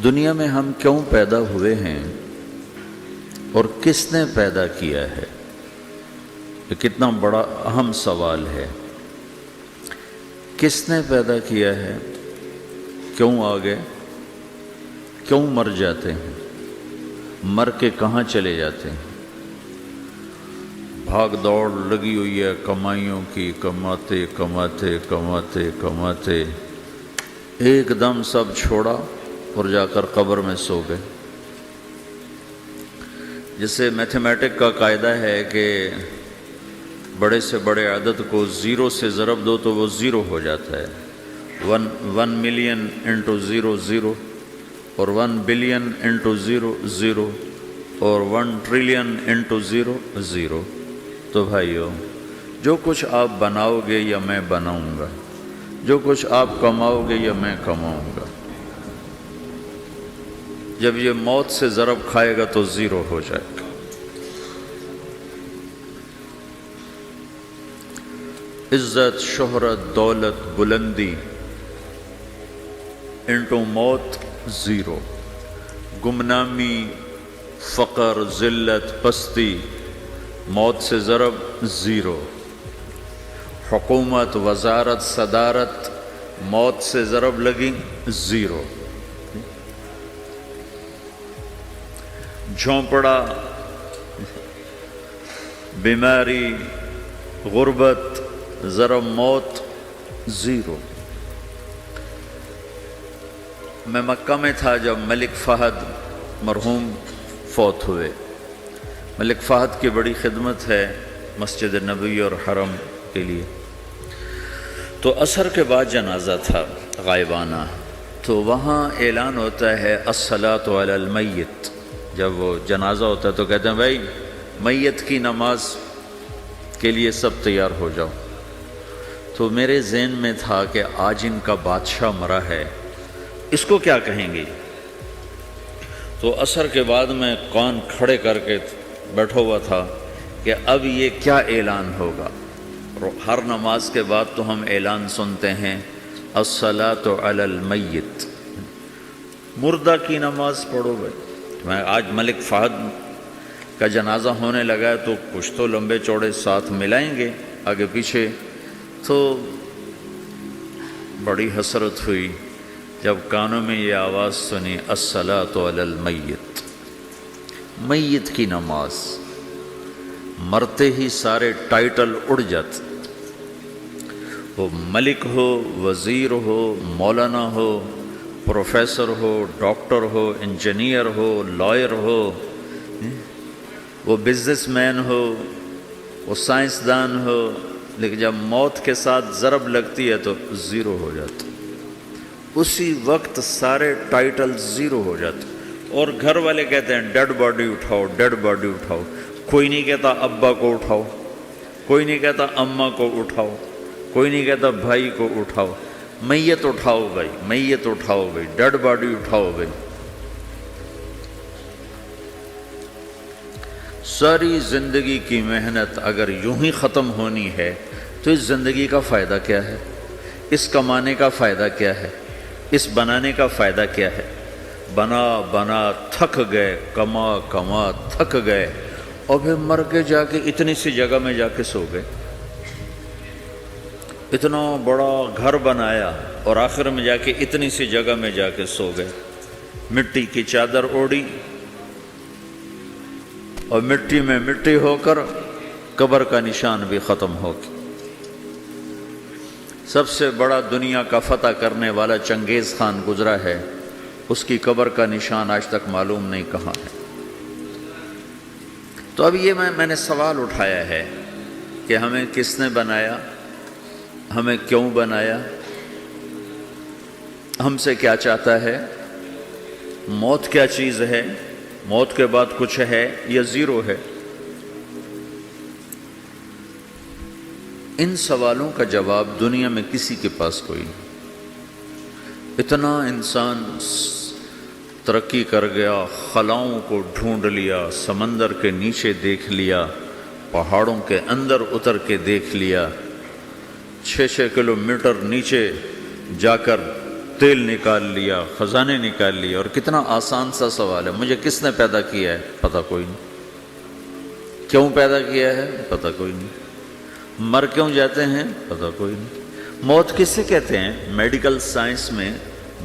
دنیا میں ہم کیوں پیدا ہوئے ہیں اور کس نے پیدا کیا ہے؟ یہ کتنا بڑا اہم سوال ہے۔ کس نے پیدا کیا ہے؟ کیوں آ گئے؟ کیوں مر جاتے ہیں؟ مر کے کہاں چلے جاتے ہیں؟ بھاگ دوڑ لگی ہوئی ہے کمائیوں کی، کماتے کماتے کماتے کماتے ایک دم سب چھوڑا اور جا کر قبر میں سو گئے۔ جسے میتھمیٹک کا قاعدہ ہے کہ بڑے سے بڑے عدد کو زیرو سے ضرب دو تو وہ زیرو ہو جاتا ہے۔ 1 ملین انٹو زیرو زیرو، اور 1 بلین انٹو زیرو زیرو، اور 1 ٹریلین انٹو زیرو زیرو۔ تو بھائیو، جو کچھ آپ بناؤ گے یا میں بناؤں گا، جو کچھ آپ کماؤ گے یا میں کماؤں گا، جب یہ موت سے ضرب کھائے گا تو زیرو ہو جائے گا۔ عزت، شہرت، دولت، بلندی انٹو موت زیرو، گمنامی، فقر، ذلت، پستی موت سے ضرب زیرو، حکومت، وزارت، صدارت موت سے ضرب لگی زیرو، جھونپڑا، بیماری، غربت ضرب موت زیرو۔ میں مکہ میں تھا جب ملک فہد مرحوم فوت ہوئے۔ ملک فہد کی بڑی خدمت ہے مسجد نبوی اور حرم کے لیے۔ تو عصر کے بعد جنازہ تھا غائبانہ، تو وہاں اعلان ہوتا ہے الصلاۃ علی المیت۔ جب وہ جنازہ ہوتا ہے تو کہتے ہیں بھائی میت کی نماز کے لیے سب تیار ہو جاؤ۔ تو میرے ذہن میں تھا کہ آج ان کا بادشاہ مرا ہے، اس کو کیا کہیں گے؟ تو عصر کے بعد میں کان کھڑے کر کے بیٹھا ہوا تھا کہ اب یہ کیا اعلان ہوگا۔ ہر نماز کے بعد تو ہم اعلان سنتے ہیں الصلاۃ علی المیت، مردہ کی نماز پڑھو بھائی۔ میں آج ملک فہد کا جنازہ ہونے لگا ہے تو کچھ تو لمبے چوڑے ساتھ ملائیں گے آگے پیچھے۔ تو بڑی حسرت ہوئی جب کانوں میں یہ آواز سنی الصلاۃ علی المیت، میت کی نماز۔ مرتے ہی سارے ٹائٹل اڑ جاتے، وہ ملک ہو، وزیر ہو، مولانا ہو، پروفیسر ہو، ڈاکٹر ہو، انجینئر ہو، لائر ہو، وہ بزنس مین ہو، وہ سائنسدان ہو، لیکن جب موت کے ساتھ ضرب لگتی ہے تو زیرو ہو جاتا، اسی وقت سارے ٹائٹل زیرو ہو جاتے۔ اور گھر والے کہتے ہیں ڈیڈ باڈی اٹھاؤ، ڈیڈ باڈی اٹھاؤ۔ کوئی نہیں کہتا ابا کو اٹھاؤ، کوئی نہیں کہتا اماں کو اٹھاؤ، کوئی نہیں کہتا بھائی کو اٹھاؤ۔ میت اٹھاؤ بھائی، میت اٹھاؤ بھائی، ڈیڈ باڈی اٹھاؤ بھائی۔ ساری زندگی کی محنت اگر یوں ہی ختم ہونی ہے تو اس زندگی کا فائدہ کیا ہے؟ اس کمانے کا فائدہ کیا ہے؟ اس بنانے کا فائدہ کیا ہے؟ بنا بنا تھک گئے، کما کما تھک گئے، اور پھر مر کے جا کے اتنی سی جگہ میں جا کے سو گئے۔ اتنا بڑا گھر بنایا اور آخر میں جا کے اتنی سی جگہ میں جا کے سو گئے۔ مٹی کی چادر اوڑھی اور مٹی میں مٹی ہو کر قبر کا نشان بھی ختم ہو گیا۔ سب سے بڑا دنیا کا فتح کرنے والا چنگیز خان گزرا ہے، اس کی قبر کا نشان آج تک معلوم نہیں کہاں ہے۔ تو اب یہ میں نے سوال اٹھایا ہے کہ ہمیں کس نے بنایا، ہمیں کیوں بنایا، ہم سے کیا چاہتا ہے، موت کیا چیز ہے، موت کے بعد کچھ ہے یا زیرو ہے؟ ان سوالوں کا جواب دنیا میں کسی کے پاس کوئی نہیں۔ اتنا انسان ترقی کر گیا، خلاؤں کو ڈھونڈ لیا، سمندر کے نیچے دیکھ لیا، پہاڑوں کے اندر اتر کے دیکھ لیا، 6 کلومیٹر نیچے جا کر تیل نکال لیا، خزانے نکال لیا، اور کتنا آسان سا سوال ہے، مجھے کس نے پیدا کیا ہے؟ پتہ کوئی نہیں۔ کیوں پیدا کیا ہے؟ پتہ کوئی نہیں۔ مر کیوں جاتے ہیں؟ پتہ کوئی نہیں۔ موت کسے کہتے ہیں؟ میڈیکل سائنس میں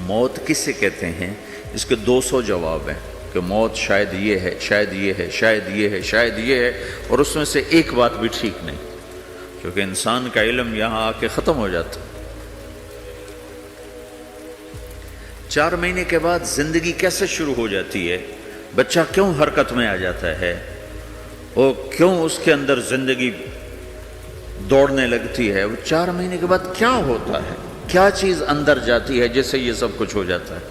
موت کسے کہتے ہیں؟ اس کے 200 جواب ہیں کہ موت شاید یہ ہے، شاید یہ ہے، شاید یہ ہے، شاید یہ ہے، اور اس میں سے ایک بات بھی ٹھیک نہیں، کیونکہ انسان کا علم یہاں آ کے ختم ہو جاتا۔ 4 مہینے کے بعد زندگی کیسے شروع ہو جاتی ہے؟ بچہ کیوں حرکت میں آ جاتا ہے؟ اور کیوں اس کے اندر زندگی دوڑنے لگتی ہے؟ وہ 4 مہینے کے بعد کیا ہوتا ہے؟ کیا چیز اندر جاتی ہے جس سے یہ سب کچھ ہو جاتا ہے؟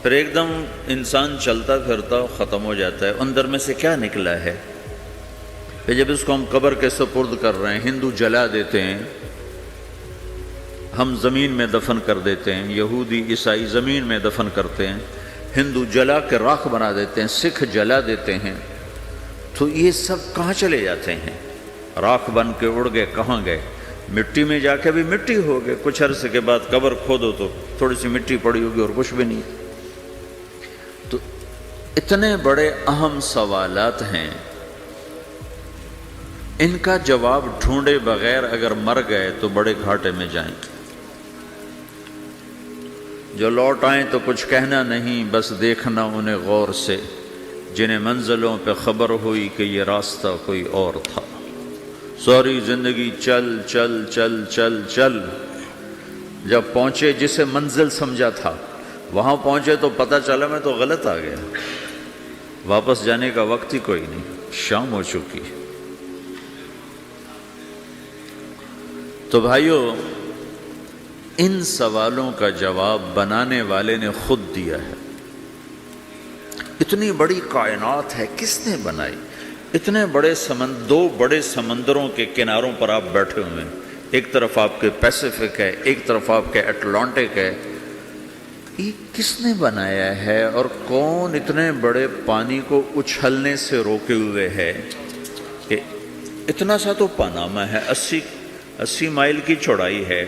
پھر ایک دم انسان چلتا پھرتا ختم ہو جاتا ہے، اندر میں سے کیا نکلا ہے؟ پھر جب اس کو ہم قبر کے سپرد کر رہے ہیں، ہندو جلا دیتے ہیں، ہم زمین میں دفن کر دیتے ہیں، یہودی عیسائی زمین میں دفن کرتے ہیں، ہندو جلا کے راکھ بنا دیتے ہیں، سکھ جلا دیتے ہیں، تو یہ سب کہاں چلے جاتے ہیں؟ راکھ بن کے اڑ گئے، کہاں گئے؟ مٹی میں جا کے بھی مٹی ہو گئے، کچھ عرصے کے بعد قبر کھودو تو تھوڑی سی مٹی پڑی ہوگی اور کچھ بھی نہیں۔ تو اتنے بڑے اہم سوالات ہیں، ان کا جواب ڈھونڈے بغیر اگر مر گئے تو بڑے گھاٹے میں جائیں۔ جو لوٹ آئیں تو کچھ کہنا نہیں، بس دیکھنا انہیں غور سے، جنہیں منزلوں پہ خبر ہوئی کہ یہ راستہ کوئی اور تھا۔ ساری زندگی چل چل چل چل چل، جب پہنچے جسے منزل سمجھا تھا وہاں پہنچے تو پتہ چلا میں تو غلط آ گیا، واپس جانے کا وقت ہی کوئی نہیں، شام ہو چکی۔ تو بھائیو، ان سوالوں کا جواب بنانے والے نے خود دیا ہے۔ اتنی بڑی کائنات ہے، کس نے بنائی؟ اتنے بڑے دو بڑے سمندروں کے کناروں پر آپ بیٹھے ہوئے ہیں، ایک طرف آپ کے پیسیفک ہے، ایک طرف آپ کے اٹلانٹک ہے، یہ کس نے بنایا ہے؟ اور کون اتنے بڑے پانی کو اچھلنے سے روکے ہوئے ہے کہ اتنا سا تو پاناما ہے، 80 مائل کی چوڑائی ہے،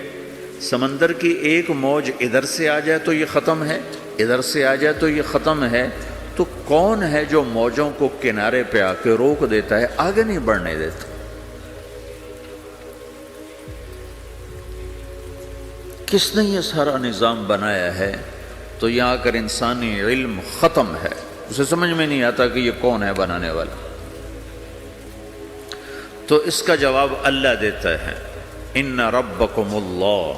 سمندر کی ایک موج ادھر سے آ جائے تو یہ ختم ہے، ادھر سے آ جائے تو یہ ختم ہے، تو کون ہے جو موجوں کو کنارے پہ آ کے روک دیتا ہے، آگے نہیں بڑھنے دیتا؟ کس نے یہ سارا نظام بنایا ہے؟ تو یہاں آ کر انسانی علم ختم ہے، اسے سمجھ میں نہیں آتا کہ یہ کون ہے بنانے والا۔ تو اس کا جواب اللہ دیتا ہے، ان ربکم اللہ،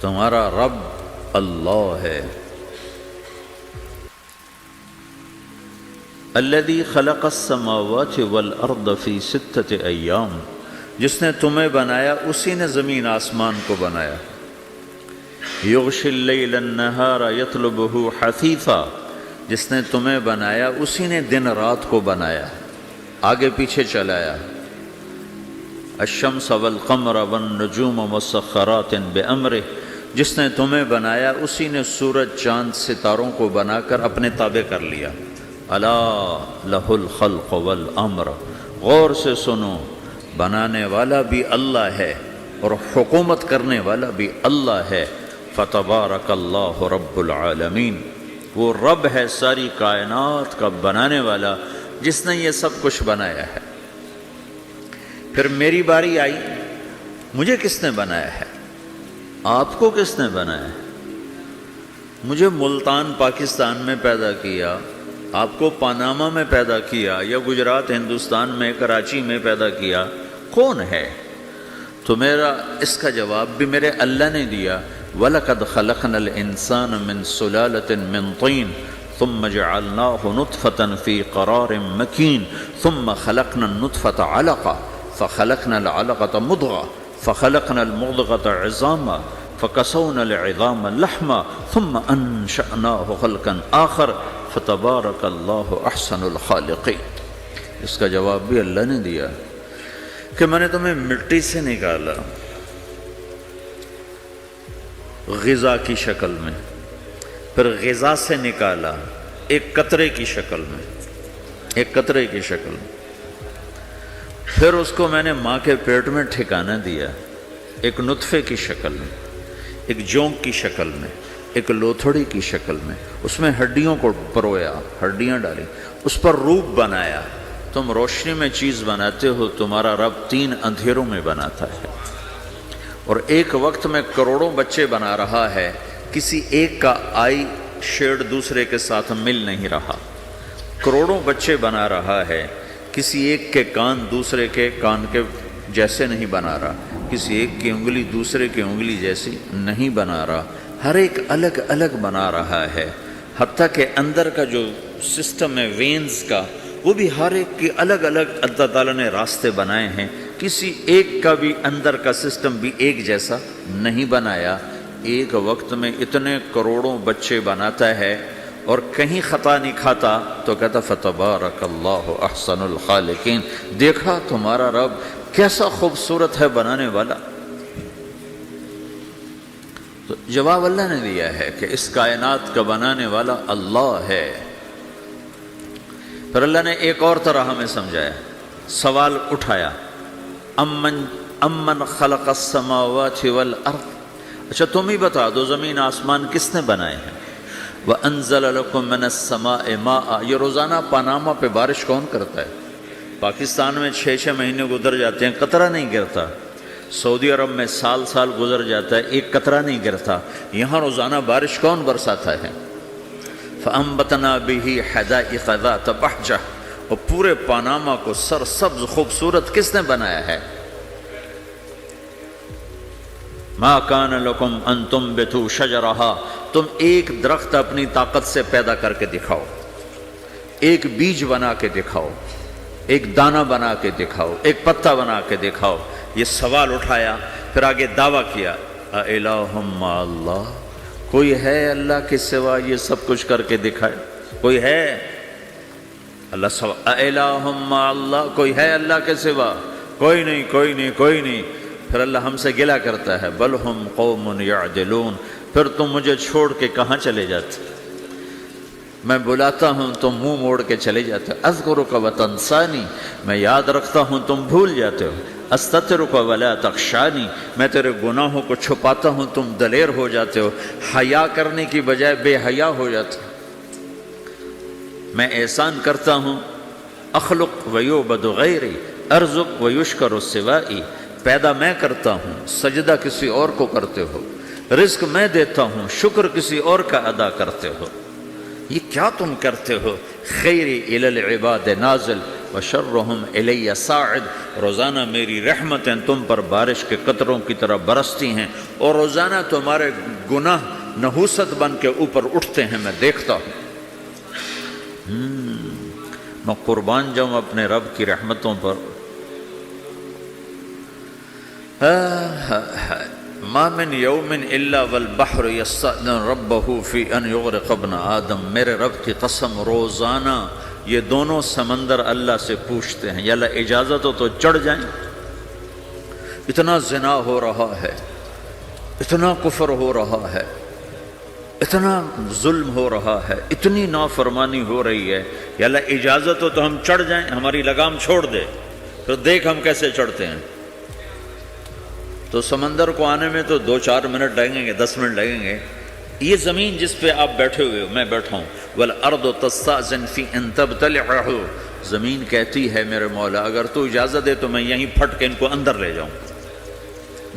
تمہارا رب اللہ ہے، الذی خلق السماوات والارض فی 6 ایام، جس نے تمہیں بنایا اسی نے زمین آسمان کو بنایا، یغشی اللیل النہار یطلبہ حثیثا، جس نے تمہیں بنایا اسی نے دن رات کو بنایا، آگے پیچھے چلایا، الشمس والقمر والنجوم مسخرات بامرہ، جس نے تمہیں بنایا اسی نے سورج چاند ستاروں کو بنا کر اپنے تابع کر لیا، الا لہ الخلق والامر، غور سے سنو، بنانے والا بھی اللہ ہے اور حکومت کرنے والا بھی اللہ ہے، فتبارک اللہ رب العالمین، وہ رب ہے ساری کائنات کا بنانے والا جس نے یہ سب کچھ بنایا ہے۔ پھر میری باری آئی، مجھے کس نے بنایا ہے؟ آپ کو کس نے بنایا ہے؟ مجھے ملتان پاکستان میں پیدا کیا، آپ کو پاناما میں پیدا کیا، یا گجرات ہندوستان میں کراچی میں پیدا کیا، کون ہے؟ تو میرا اس کا جواب بھی میرے اللہ نے دیا، وَلَقَدْ خَلَقْنَا الْإِنسَانَ مِنْ سُلَالَةٍ مِّن طِينٍ ثُمَّ جَعَلْنَاهُ نُطْفَةً فِي قَرَارٍ مَّكِينٍ ثُمَّ خَلَقْنَا النُّطْفَةَ عَلَقَةً فخلقنا العلقة مضغة فخلقنا المضغة عظاما فكسونا العظام لحما ثم أنشأناه خلقا آخر فتبارك الله أحسن الخالقين۔ اس کا جواب بھی اللہ نے دیا کہ میں نے تمہیں مٹی سے نکالا غذا کی شکل میں، پھر غذا سے نکالا ایک قطرے کی شکل میں، ایک قطرے کی شکل میں، پھر اس کو میں نے ماں کے پیٹ میں ٹھکانہ دیا ایک نطفے کی شکل میں، ایک جونک کی شکل میں، ایک لوتھڑی کی شکل میں، اس میں ہڈیوں کو پرویا، ہڈیاں ڈالی، اس پر روپ بنایا۔ تم روشنی میں چیز بناتے ہو، تمہارا رب 3 اندھیروں میں بناتا ہے، اور ایک وقت میں کروڑوں بچے بنا رہا ہے، کسی ایک کا آئی شیڈ دوسرے کے ساتھ مل نہیں رہا، کروڑوں بچے بنا رہا ہے، کسی ایک کے کان دوسرے کے کان کے جیسے نہیں بنا رہا، کسی ایک کی انگلی دوسرے کی انگلی جیسی نہیں بنا رہا، ہر ایک الگ الگ بنا رہا ہے، حتیٰ کہ اندر کا جو سسٹم ہے وینز کا، وہ بھی ہر ایک کی الگ الگ اللہ تعالیٰ نے راستے بنائے ہیں، کسی ایک کا بھی اندر کا سسٹم بھی ایک جیسا نہیں بنایا۔ ایک وقت میں اتنے کروڑوں بچے بناتا ہے اور کہیں خطا نہیں کھاتا، تو کہتا فتبارک اللہ احسن الخالقین، دیکھا تمہارا رب کیسا خوبصورت ہے بنانے والا۔ تو جواب اللہ نے دیا ہے کہ اس کائنات کا بنانے والا اللہ ہے۔ پھر اللہ نے ایک اور طرح ہمیں سمجھایا، سوال اٹھایا، امن خلق السماوات والارض، اچھا تم ہی بتا دو زمین آسمان کس نے بنائے ہیں؟ وَأَنزَلَ لَكُم مِّنَ السَّمَاءِ مَاءً، یہ روزانہ پاناما پہ بارش کون کرتا ہے؟ پاکستان میں 6 مہینے گزر جاتے ہیں، قطرہ نہیں گرتا، سعودی عرب میں سال گزر جاتا ہے، ایک قطرہ نہیں گرتا، یہاں روزانہ بارش کون برساتا ہے؟ فَأَنبَتْنَا بِهِ حَدَائِقَ ذَاتَ بَهْجَةٍ، اور پورے پاناما کو سرسبز خوبصورت کس نے بنایا ہے؟ مَا كَانَ لَكُمْ أَن تُنبِتُوا شَجَرَهَا، تم ایک درخت اپنی طاقت سے پیدا کر کے دکھاؤ، ایک بیج بنا کے دکھاؤ، ایک دانہ بنا کے دکھاؤ، ایک پتا بنا کے دکھاؤ۔ یہ سوال اٹھایا، پھر آگے دعویٰ کیا، اَإِلَٰهٌ مَّعَ اللَّهِ، کوئی ہے اللہ کے سوا یہ سب کچھ کر کے دکھائے؟ کوئی ہے؟ اللہ سوا اِلَٰهٌ مَّعَ اللَّهِ، کوئی ہے اللہ کے سوا؟ کوئی نہیں، کوئی نہیں، کوئی نہیں۔ پھر اللہ ہم سے گلہ کرتا ہے، بل ہم قوم یعدلون، پھر تم مجھے چھوڑ کے کہاں چلے جاتے؟ میں بلاتا ہوں تم منہ موڑ کے چلے جاتے ہو، اذکرک وتنسانی، میں یاد رکھتا ہوں تم بھول جاتے ہو، استترک ولا تخشانی، میں تیرے گناہوں کو چھپاتا ہوں تم دلیر ہو جاتے ہو، حیا کرنے کی بجائے بے حیا ہو جاتے ہو۔ میں احسان کرتا ہوں، اخلق ویعبد غیری، ارزق ویشکر سوائی، پیدا میں کرتا ہوں، سجدہ کسی اور کو کرتے ہو، رزق میں دیتا ہوں، شکر کسی اور کا ادا کرتے ہو، یہ کیا تم کرتے ہو؟ خیری الی العباد نازل وشرہم الی صاعد، روزانہ میری رحمتیں تم پر بارش کے قطروں کی طرح برستی ہیں، اور روزانہ تمہارے گناہ نحوست بن کے اوپر اٹھتے ہیں، میں دیکھتا ہوں۔ میں قربان جاؤں اپنے رب کی رحمتوں پر۔ ما من یوم الا والبحر یستأذن ربہ فی ان یغرق ابن آدم، میرے رب کی قسم روزانہ یہ دونوں سمندر اللہ سے پوچھتے ہیں، یا اللہ اجازت ہو تو چڑھ جائیں، اتنا زنا ہو رہا ہے، اتنا کفر ہو رہا ہے، اتنا ظلم ہو رہا ہے، اتنی نافرمانی ہو رہی ہے، یا اللہ اجازت ہو تو ہم چڑھ جائیں، ہماری لگام چھوڑ دے، پھر دیکھ ہم کیسے چڑھتے ہیں۔ تو سمندر کو آنے میں تو 2-4 منٹ لگیں گے، 10 منٹ لگیں گے۔ یہ زمین جس پہ آپ بیٹھے ہوئے ہو، میں بیٹھا ہوں، وَالْأَرْضُ تَسْتَأْذِنُ فِي أَن تَبْتَلِعَهُ، زمین کہتی ہے میرے مولا اگر تو اجازت دے تو میں یہیں پھٹ کے ان کو اندر لے جاؤں،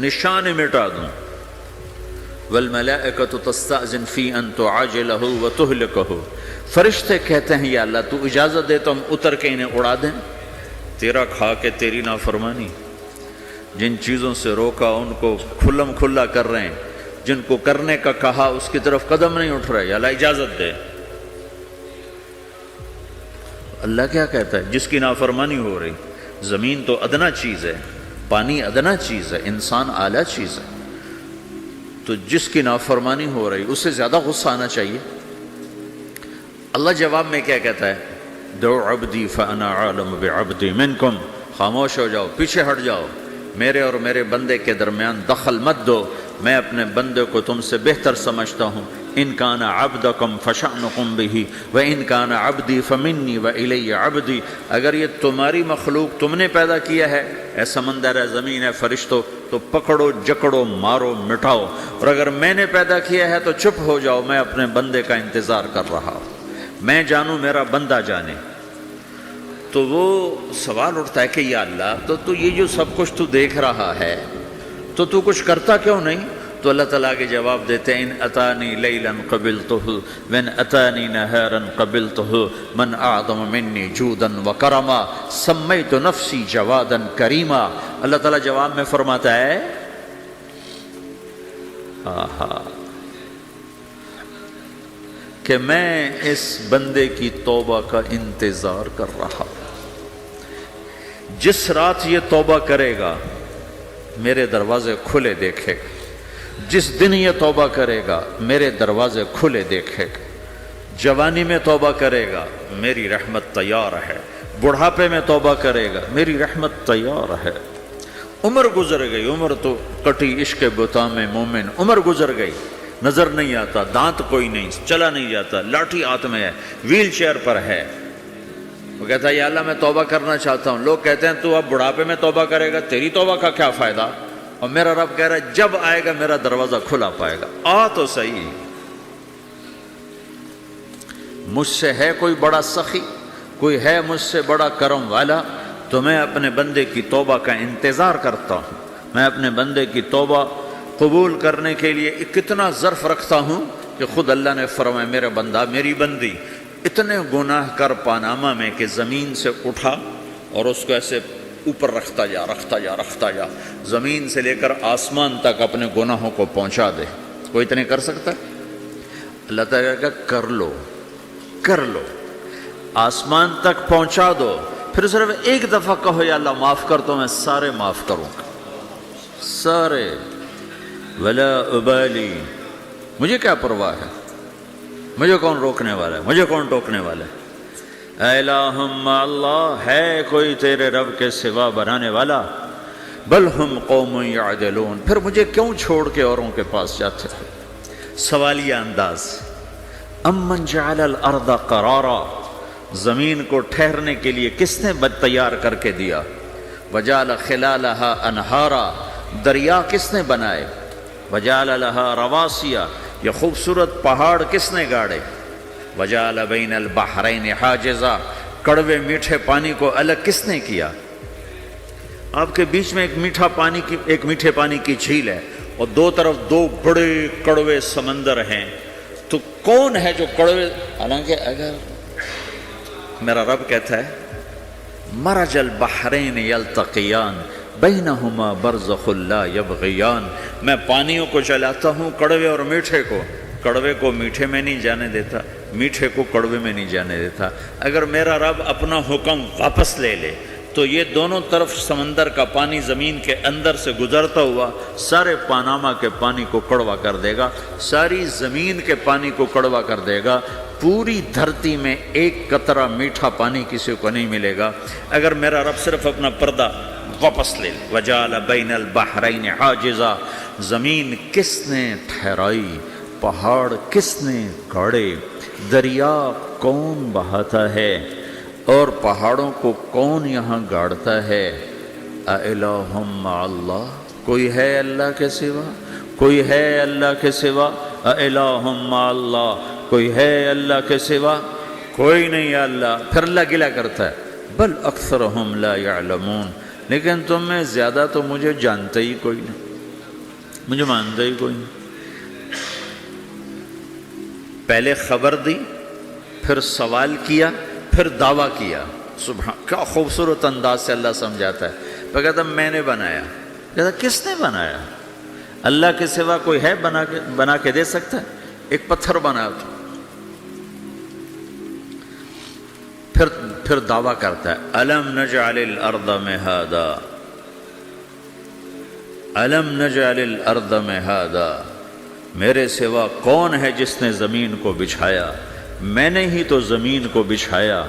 نشان مٹا دوں۔ وَالْمَلَائِكَةُ تَسْتَأْذِنُ فِي أَن تُعَاجِلَهُ وَتُهْلِكَهُ، فرشتے کہتے ہیں یا اللہ تو اجازت دے تو ہم اتر کے انہیں اڑا دیں، تیرا کھا کے تیری نافرمانی، جن چیزوں سے روکا ان کو کھلم کھلا کر رہے ہیں، جن کو کرنے کا کہا اس کی طرف قدم نہیں اٹھ رہے، یا اللہ اجازت دے۔ اللہ کیا کہتا ہے؟ جس کی نافرمانی ہو رہی، زمین تو ادنا چیز ہے، پانی ادنا چیز ہے، انسان اعلیٰ چیز ہے، تو جس کی نافرمانی ہو رہی اسے زیادہ غصہ آنا چاہیے۔ اللہ جواب میں کیا کہتا ہے؟ دعو عبدی فانا عالم بعبدی منکم، خاموش ہو جاؤ، پیچھے ہٹ جاؤ، میرے اور میرے بندے کے درمیان دخل مت دو، میں اپنے بندے کو تم سے بہتر سمجھتا ہوں، ان کان عبدکم فشأنکم بہ وان کان عبدی فمنی والی عبدی، اگر یہ تمہاری مخلوق تم نے پیدا کیا ہے، اے سمندر ہے، زمین ہے، فرشتوں، تو پکڑو جکڑو مارو مٹاؤ، اور اگر میں نے پیدا کیا ہے تو چپ ہو جاؤ، میں اپنے بندے کا انتظار کر رہا ہوں، میں جانوں میرا بندہ جانے۔ تو وہ سوال اٹھتا ہے کہ یا اللہ، تو یہ جو سب کچھ تو دیکھ رہا ہے تو کچھ کرتا کیوں نہیں؟ تو اللہ تعالیٰ کے جواب دیتے ہیں ان اتانی لیلا قبلتہ وان اتانی نہارا قبلتہ من اعظم منی جودا وکرما سمیت نفسی جوادا کریما۔ اللہ تعالیٰ جواب میں فرماتا ہے کہ میں اس بندے کی توبہ کا انتظار کر رہا ہوں، جس رات یہ توبہ کرے گا میرے دروازے کھلے دیکھے گا، جس دن یہ توبہ کرے گا میرے دروازے کھلے دیکھے گا، جوانی میں توبہ کرے گا میری رحمت تیار ہے، بڑھاپے میں توبہ کرے گا میری رحمت تیار ہے۔ عمر گزر گئی، عمر تو کٹی عشق بتا میں مومن، عمر گزر گئی، نظر نہیں آتا، دانت کوئی نہیں، چلا نہیں جاتا، لاٹھی ہاتھ میں ہے، ویل چیئر پر ہے۔ وہ کہتا ہے یا اللہ میں توبہ کرنا چاہتا ہوں۔ لوگ کہتے ہیں تو اب بڑھاپے میں توبہ کرے گا، تیری توبہ کا کیا فائدہ؟ اور میرا رب کہہ رہا ہے جب آئے گا میرا دروازہ کھلا پائے گا، آ تو صحیح۔ مجھ سے ہے کوئی بڑا سخی، کوئی ہے مجھ سے بڑا کرم والا، تو میں اپنے بندے کی توبہ کا انتظار کرتا ہوں، میں اپنے بندے کی توبہ قبول کرنے کے لیے کتنا ظرف رکھتا ہوں کہ خود اللہ نے فرمایا میرا بندہ میری بندی اتنے گناہ کر پاناما میں کہ زمین سے اٹھا اور اس کو ایسے اوپر رکھتا جا، زمین سے لے کر آسمان تک اپنے گناہوں کو پہنچا دے۔ کوئی اتنے کر سکتا ہے؟ اللہ تعالیٰ کا کر لو، آسمان تک پہنچا دو، پھر صرف ایک دفعہ کہو یا اللہ معاف کر تو میں سارے معاف کروں گا، سارے، ولا ابالی، مجھے کیا پرواہ ہے، مجھے کون روکنے والا ہے، مجھے کون ٹوکنے والا ہے۔ اے الہم اللہ، ہے کوئی تیرے رب کے سوا بنانے والا؟ بل ہم قوم یعدلون، پھر مجھے کیوں چھوڑ کے اوروں کے پاس جاتے ہیں؟ سوالیہ انداز۔ امن جعل الارض قرارا، زمین کو ٹھہرنے کے لیے کس نے تیار کر کے دیا؟ وجعل خلالہا انہارا، دریا کس نے بنائے؟ وجعل لہا رواسیا، یہ خوبصورت پہاڑ کس نے گاڑے؟ وجعل بین البحرین حاجزا، کڑوے میٹھے پانی کو الگ کس نے کیا؟ آپ کے بیچ میں ایک میٹھے پانی کی جھیل ہے اور دو طرف دو بڑے کڑوے سمندر ہیں، تو کون ہے جو کڑوے؟ حالانکہ اگر میرا رب کہتا ہے مرج البحرین یلتقیان بینہما برزخ لا یبغیان، میں پانیوں کو چلاتا ہوں، کڑوے اور میٹھے کو، کڑوے کو میٹھے میں نہیں جانے دیتا، میٹھے کو کڑوے میں نہیں جانے دیتا۔ اگر میرا رب اپنا حکم واپس لے لے تو یہ دونوں طرف سمندر کا پانی زمین کے اندر سے گزرتا ہوا سارے پاناما کے پانی کو کڑوا کر دے گا، ساری زمین کے پانی کو کڑوا کر دے گا، پوری دھرتی میں ایک قطرہ میٹھا پانی کسی کو نہیں ملے گا اگر میرا رب صرف اپنا پردہ واپس لے لے۔ وجعل بین البحرین حاجزا، زمین کس نے ٹھہرائی، پہاڑ کس نے گاڑے، دریا کون بہاتا ہے اور پہاڑوں کو کون یہاں گاڑتا ہے؟ اِلَٰهٌ مَّعَ اللَّهِ، کوئی ہے اللہ کے سوا؟ کوئی ہے اللہ کے سوا؟ اِلَٰهٌ مَّعَ اللَّهِ، کوئی ہے اللہ کے سوا؟ کوئی نہیں ہے اللہ۔ پھر اللہ گلہ کرتا ہے بل اکثرہم لا یعلمون، لیکن تم میں زیادہ تو مجھے جانتے ہی کوئی نہیں، مجھے مانتے ہی کوئی نہیں۔ پہلے خبر دی، پھر سوال کیا، پھر دعویٰ کیا۔ سبحان، کیا خوبصورت انداز سے اللہ سمجھاتا ہے۔ وہ کہتا میں نے بنایا، کہتا کس نے بنایا؟ اللہ کے سوا کوئی ہے بنا کے دے سکتا ہے؟ ایک پتھر بنایا تو پھر دعویٰ کرتا ہے الم نجعل الارض مہادا، الم نجعل الارض مہادا، میرے سوا کون ہے جس نے زمین کو بچھایا؟ میں نے ہی تو زمین کو بچھایا۔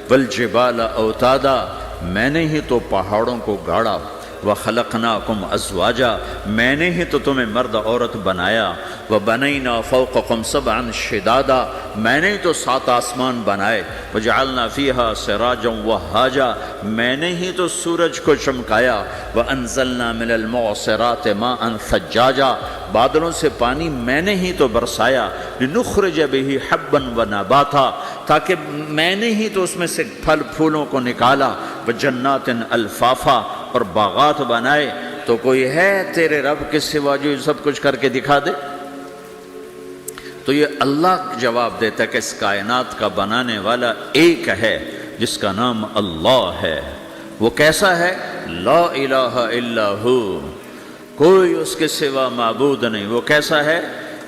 والجبال اوتادا، میں نے ہی تو پہاڑوں کو گاڑا۔ وَخَلَقْنَاكُمْ أَزْوَاجًا میں نے ہی تو تمہیں مرد عورت بنایا، وَبَنَيْنَا فَوْقَكُمْ سَبْعًا شِدَادًا میں نے ہی تو 7 آسمان بنائے، وَجَعَلْنَا فِيهَا سِرَاجًا وَهَّاجًا میں نے ہی تو سورج کو چمکایا، وَأَنزَلْنَا مِنَ الْمُعْصِرَاتِ مَاءً ثَجَّاجًا بادلوں سے پانی میں نے ہی تو برسایا، لِنُخْرِجَ بِهِ حَبًّا وَنَبَاتًا تاکہ میں نے ہی تو اس میں سے پھل پھولوں کو نکالا، وَجَنَّاتٍ الْفَافًا اور باغات بنائے۔ تو کوئی ہے تیرے رب کے سوا جو یہ سب کچھ کر کے دکھا دے؟ تو یہ اللہ جواب دیتا ہے کہ اس کائنات کا بنانے والا ایک ہے جس کا نام اللہ ہے۔ وہ کیسا ہے؟ لا الہ الا ہو، کوئی اس کے سوا معبود نہیں۔ وہ کیسا ہے؟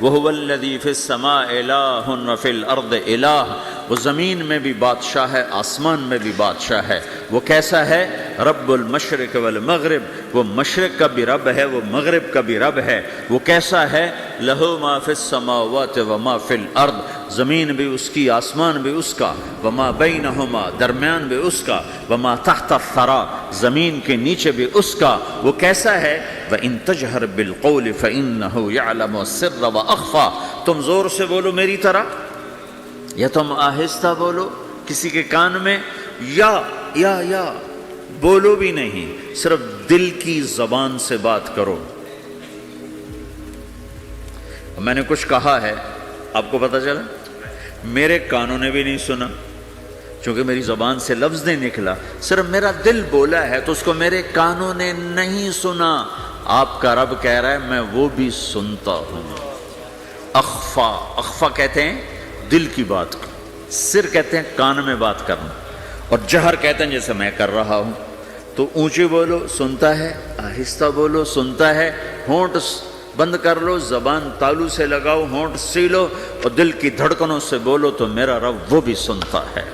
وَهُوَ الَّذِي فِي السَّمَاءِ إِلَٰهٌ وَفِي الْأَرْضِ إِلَٰهٌ وہ زمین میں بھی بادشاہ ہے، آسمان میں بھی بادشاہ ہے۔ وہ کیسا ہے؟ رب المشرق والمغرب وہ مشرق کا بھی رب ہے، وہ مغرب کا بھی رب ہے۔ وہ کیسا ہے؟ لَهُ مَا فِي السَّمَاوَاتِ وَمَا فِي الْأَرْضِ زمین بھی اس کی، آسمان بھی اس کا، وَمَا بَيْنَهُمَا درمیان بھی اس کا، وَمَا تَحْتَ الثَّرَىٰ زمین کے نیچے بھی اس کا۔ وہ کیسا ہے؟ وَإِن تَجْهَرْ بِالْقَوْلِ فَإِنَّهُ يَعْلَمُ السِّرَّ وَأَخْفَىٰ تم زور سے بولو میری طرح، یا تم آہستہ بولو کسی کے کان میں، یا بولو بھی نہیں، صرف دل کی زبان سے بات کرو۔ میں نے کچھ کہا ہے، آپ کو پتہ چلا؟ میرے کانوں نے بھی نہیں سنا، چونکہ میری زبان سے لفظ نہیں نکلا، صرف میرا دل بولا ہے تو اس کو میرے کانوں نے نہیں سنا۔ آپ کا رب کہہ رہا ہے میں وہ بھی سنتا ہوں۔ اخفا کہتے ہیں دل کی بات کو، سر کہتے ہیں کان میں بات کرنا، اور جہر کہتے ہیں جیسے میں کر رہا ہوں۔ تو اونچی بولو سنتا ہے، آہستہ بولو سنتا ہے، ہونٹ بند کر لو، زبان تالو سے لگاؤ، ہونٹ سیلو اور دل کی دھڑکنوں سے بولو تو میرا رب وہ بھی سنتا ہے۔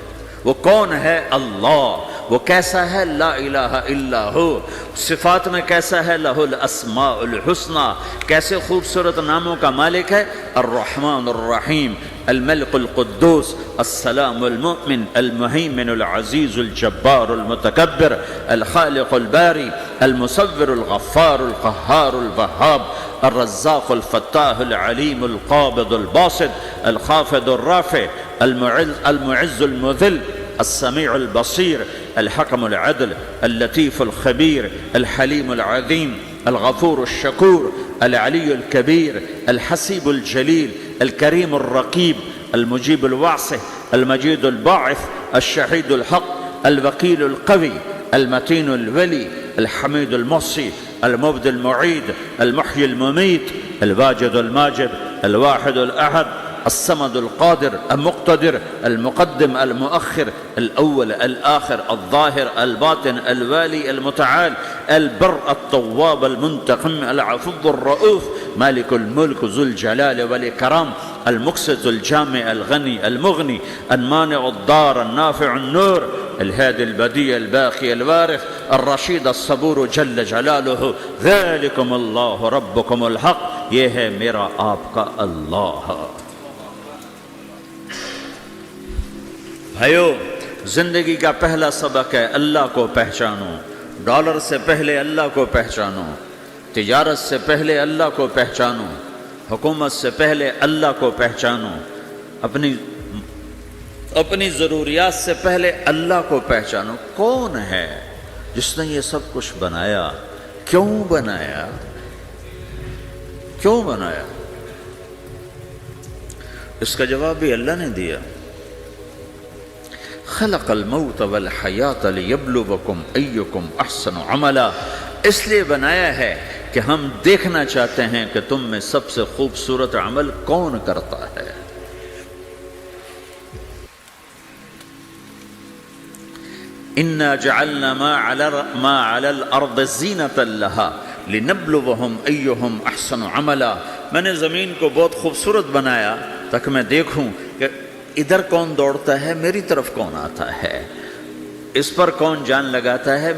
وہ کون ہے؟ اللہ۔ وہ کیسا ہے؟ لا الہ الا ہو۔ صفات میں کیسا ہے؟ لہ الاسماء الحسنی کیسے خوبصورت ناموں کا مالک ہے؟ الرحمن الرحیم، الملک القدوس، السلام المؤمن، المہیمن العزیز الجبار المتکبر، الخالق الباری، المصور الغفار القہار الوہاب، الرزاق الفتاح العلیم القابض الباسط، الخافض الرافع، المعز المذل، السمیع البصیر، الحکم العدل، اللطیف الخبیر، الحلیم العظیم، الغفور الشکور، العلی الکبیر، الحسیب الجلیل، الکریم الرقیب، المجیب الواسع، المجید الباعث، الشہید الحق، الوکیل القوی، المتین الولی، الحمید المحصی، المبدی المعید، المحیی الممیت، الواجد الماجد، الواحد الأحد، الصمد القادر المقتدر، المقدم المؤخر، الأول الآخر، الظاهر الباطن، الوالي المتعال، البر التواب المنتقم، العفو الرؤوف، مالك الملك ذو الجلال والإكرام، المقسط الجامع الغني المغني، المانع الضار النافع النور، الهادي البديع الباقي الوارث، الرشيد الصبور جل جلاله، ذلكم الله ربكم الحق یہ ہے میرا آپ کا اللہ۔ بھائیو، زندگی کا پہلا سبق ہے اللہ کو پہچانو۔ ڈالر سے پہلے اللہ کو پہچانو، تجارت سے پہلے اللہ کو پہچانو، حکومت سے پہلے اللہ کو پہچانو، اپنی ضروریات سے پہلے اللہ کو پہچانو۔ کون ہے جس نے یہ سب کچھ بنایا؟ کیوں بنایا؟ کیوں بنایا؟ اس کا جواب بھی اللہ نے دیا۔ خلق الموت والحیات لیبلوکم ایکم احسن عملا، اس لیے بنایا ہے کہ ہم دیکھنا چاہتے ہیں کہ تم میں سب سے خوبصورت عمل کون کرتا ہے۔ انا جعلنا ما علی الارض زینۃ لها لنبلوہم ایہم احسن عملا، میں نے زمین کو بہت خوبصورت بنایا تاکہ میں دیکھوں کہ ادھر کون دوڑتا ہے، میری طرف کون آتا ہے، اس پر کون جان لگاتا ہے،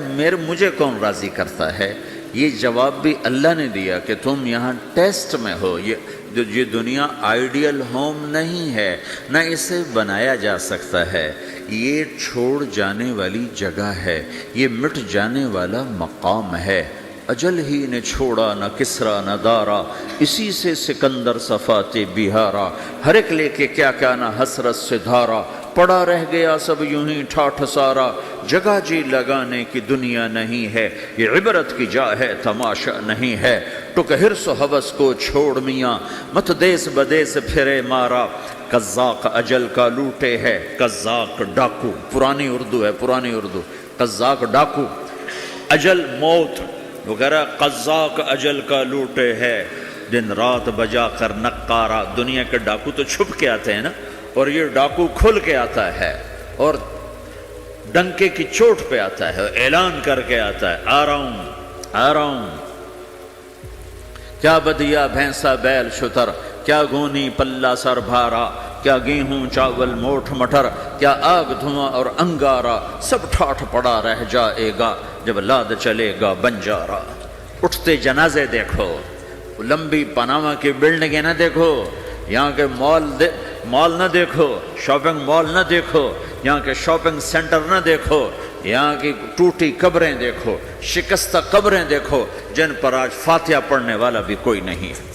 مجھے کون راضی کرتا ہے۔ یہ جواب بھی اللہ نے دیا کہ تم یہاں ٹیسٹ میں ہو، یہ یہ دنیا آئیڈیل ہوم نہیں ہے، نہ اسے بنایا جا سکتا ہے، یہ چھوڑ جانے والی جگہ ہے، یہ مٹ جانے والا مقام ہے۔ اجل ہی نے چھوڑا نہ کسرا نہ دارا، اسی سے سکندر صفات بہارا، ہر ایک لے کے کیا کیا نہ حسرت سے دھارا، پڑا رہ گیا سب یوں ہی ٹھاٹھ سارا، جگہ جی لگانے کی دنیا نہیں ہے، یہ عبرت کی جا ہے تماشا نہیں ہے، ٹک حرص و حوث کو چھوڑ میاں، مت دیس بدیس پھرے مارا، قزاق اجل کا لوٹے ہے، قزاق ڈاکو، پرانی اردو ہے، پرانی اردو، قزاق ڈاکو، اجل موت وغیرہ، قزاق اجل کا لوٹے ہے، دن رات بجا کر نقارا۔ دنیا کے ڈاکو تو چھپ کے آتے ہیں نا، اور یہ ڈاکو کھل کے آتا ہے اور ڈنکے کی چوٹ پہ آتا ہے، اعلان کر کے آتا ہے، آ رہا ہوں آ رہا ہوں۔ کیا بدیا بھینسا بیل شتر، کیا گونی پلہ سر بھارا، کیا گیہوں چاول موٹھ مٹر، کیا آگ دھواں اور انگارا، سب ٹھاٹھ پڑا رہ جائے گا جب لاد چلے گا بنجارا۔ اٹھتے جنازے دیکھو، لمبی پاناما کی بلڈنگیں نہ دیکھو، یہاں کے مال نہ دیکھو، شاپنگ مال نہ دیکھو، یہاں کے شاپنگ سینٹر نہ دیکھو، یہاں کی ٹوٹی قبریں دیکھو، شکستہ قبریں دیکھو، جن پر آج فاتحہ پڑھنے والا بھی کوئی نہیں ہے۔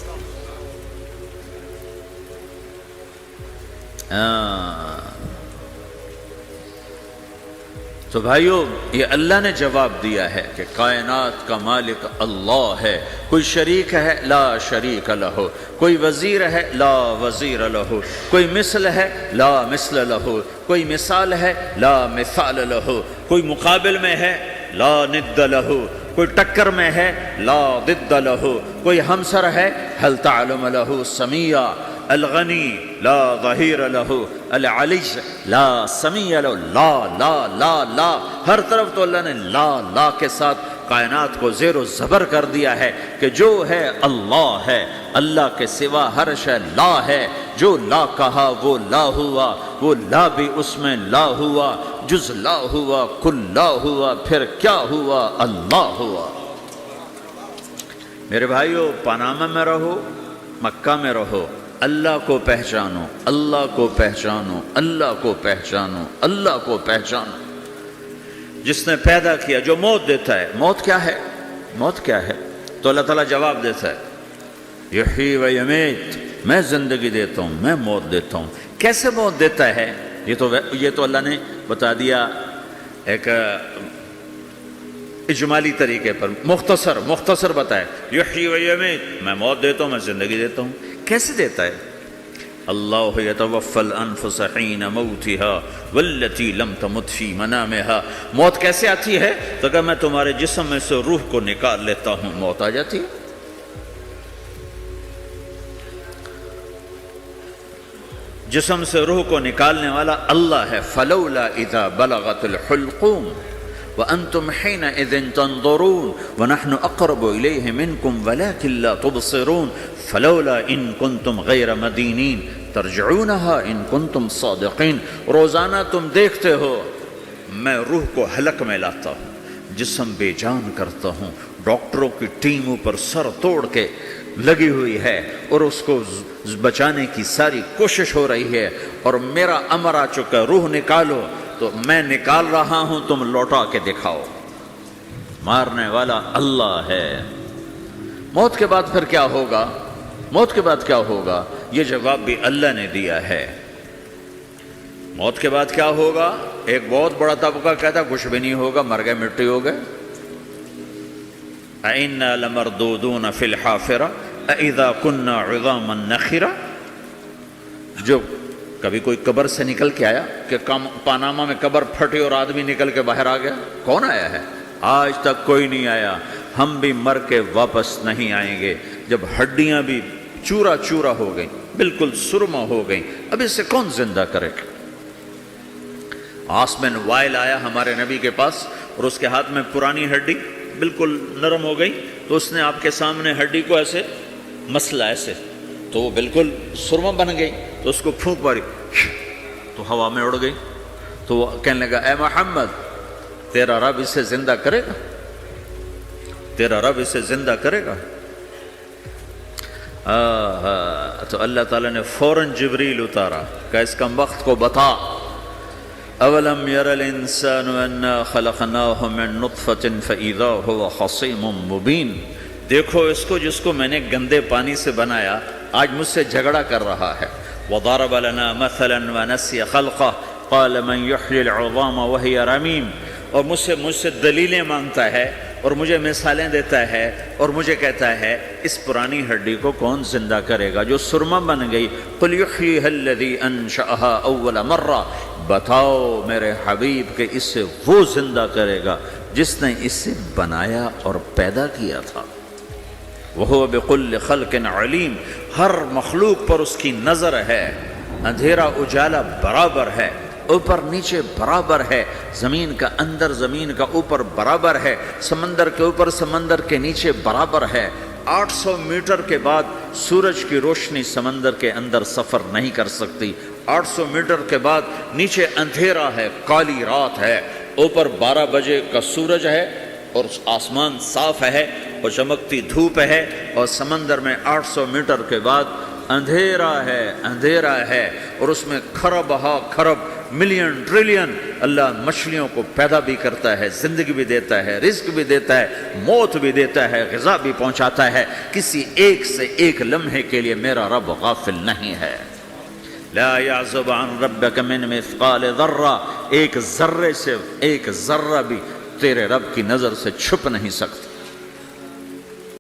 تو بھائیو، یہ اللہ نے جواب دیا ہے کہ کائنات کا مالک اللہ ہے، کوئی شریک ہے لا شریک لہ، کوئی وزیر ہے لا وزیر لہ، کوئی مثل ہے لا مثل لہ، کوئی مثال ہے لا مثال لہ، کوئی مقابل میں ہے لا ند لہ، کوئی ٹکر میں ہے لا ضد لہ، کوئی ہمسر ہے هل تعلم لہ سمیہ، الغنی لا ظہیر لہ، العلی لا سمیع لہ، لا لا لا لا، ہر طرف تو اللہ نے لا لا کے ساتھ کائنات کو زیر و زبر کر دیا ہے کہ جو ہے اللہ ہے، اللہ کے سوا ہر شے لا ہے، جو لا کہا وہ لا ہوا، وہ لا بھی اس میں لا ہوا، جز لا ہوا کل لا ہوا، پھر کیا ہوا؟ اللہ ہوا۔ میرے بھائیو، پاناما میں رہو، مکہ میں رہو، اللہ کو پہچانو، اللہ کو پہچانو، اللہ کو پہچانو، اللہ کو پہچانو۔ جس نے پیدا کیا، جو موت دیتا ہے، موت کیا ہے؟ موت کیا ہے؟ تو اللہ تعالیٰ جواب دیتا ہے، یحیی و یمیت، میں زندگی دیتا ہوں، میں موت دیتا ہوں۔ کیسے موت دیتا ہے؟ یہ تو اللہ نے بتا دیا ایک اجمالی طریقے پر، مختصر بتائے، یحیی و یمیت، میں موت دیتا ہوں، میں زندگی دیتا ہوں۔ کیسے دیتا ہے؟ اللہ یتوفی الانفس حین موتها والتی لم تمت فی منامها۔ موت کیسے آتی ہے؟ تو کہ میں تمہارے جسم میں سے روح کو نکال لیتا ہوں، موت آ جاتی ہے۔ جسم سے روح کو نکالنے والا اللہ ہے۔ فلولا اذا بلغت الحلقوم وانتم حينئذ تنظرون ونحن اقرب اليه منكم ولكن لا تبصرون فلولا ان كنتم غير مدينين ترجعونها ان كنتم صادقين۔ روزانہ تم دیکھتے ہو میں روح کو حلق میں لاتا ہوں، جسم بے جان کرتا ہوں، ڈاکٹروں کی ٹیم اوپر سر توڑ کے لگی ہوئی ہے اور اس کو بچانے کی ساری کوشش ہو رہی ہے، اور میرا امر آ چکا، روح نکالو، تو میں نکال رہا ہوں، تم لوٹا کے دکھاؤ۔ مارنے والا اللہ ہے۔ موت کے بعد پھر کیا ہوگا؟ موت کے بعد کیا ہوگا؟ یہ جواب بھی اللہ نے دیا ہے۔ موت کے بعد کیا ہوگا؟ ایک بہت بڑا طبقہ کہتا کچھ بھی نہیں ہوگا، مر گئے، مٹی ہو گئے۔ اَإِنَّا لَمَرْدُودُونَ فِي الْحَافِرَةِ أَإِذَا كُنَّا عِظَامًا نَخِرَةً۔ جو کبھی کوئی قبر سے نکل کے آیا کہ پاناما میں قبر پھٹی اور آدمی نکل کے باہر آ گیا؟ کون آیا ہے؟ آج تک کوئی نہیں آیا۔ ہم بھی مر کے واپس نہیں آئیں گے۔ جب ہڈیاں بھی چورا چورا ہو گئیں، بالکل سرما ہو گئیں، اب اس سے کون زندہ کرے گا؟ عاص بن وائل آیا ہمارے نبی کے پاس اور اس کے ہاتھ میں پرانی ہڈی بالکل نرم ہو گئی، تو اس نے آپ کے سامنے ہڈی کو ایسے مسلا، ایسے، تو وہ بالکل سرما بن گئی، تو اس کو پھونک ماری تو ہوا میں اڑ گئی۔ تو وہ کہنے لگا، اے محمد، تیرا رب اسے زندہ کرے گا؟ تیرا رب اسے زندہ کرے گا؟ تو اللہ تعالیٰ نے فوراً جبریل اتارا کہ اس کم وقت کو بتا، اولم یر الانسان انا خلقناہ من نطفۃ فاذا هو خصیم مبین، دیکھو اس کو جس کو میں نے گندے پانی سے بنایا آج مجھ سے جھگڑا کر رہا ہے. وضرب لنا مثلا ونسی خلقہ قال من یحیی العظام وہی رمیم، اور مجھ سے دلیلیں مانگتا ہے اور مجھے مثالیں دیتا ہے اور مجھے کہتا ہے اس پرانی ہڈی کو کون زندہ کرے گا جو سرما بن گئی. قل یحییھا الذی انشأھا اول مرہ، بتاؤ میرے حبیب کہ اس سے وہ زندہ کرے گا جس نے اسے بنایا اور پیدا کیا تھا. وہو بکل خلق علیم، ہر مخلوق پر اس کی نظر ہے، اندھیرا اجالا برابر ہے، اوپر نیچے برابر ہے، زمین کا اندر زمین کا اوپر برابر ہے، سمندر کے اوپر سمندر کے نیچے برابر ہے. 800 میٹر کے بعد سورج کی روشنی سمندر کے اندر سفر نہیں کر سکتی. 800 میٹر کے بعد نیچے اندھیرا ہے، کالی رات ہے، اوپر 12 بجے کا سورج ہے اور آسمان صاف ہے اور چمکتی دھوپ ہے، اور سمندر میں 800 میٹر کے بعد اندھیرا ہے اور اس میں کھرب ہا کھرب ملین ٹریلین اللہ مچھلیوں کو پیدا بھی کرتا ہے، زندگی بھی دیتا ہے، رزق بھی دیتا ہے، موت بھی دیتا ہے، غذا بھی پہنچاتا ہے. کسی ایک سے ایک لمحے کے لیے میرا رب غافل نہیں ہے. لا يعزب عن ربك من مثقال ذرہ، ایک ذرے سے ایک ذرہ بھی تیرے رب کی نظر سے چھپ نہیں سکتا.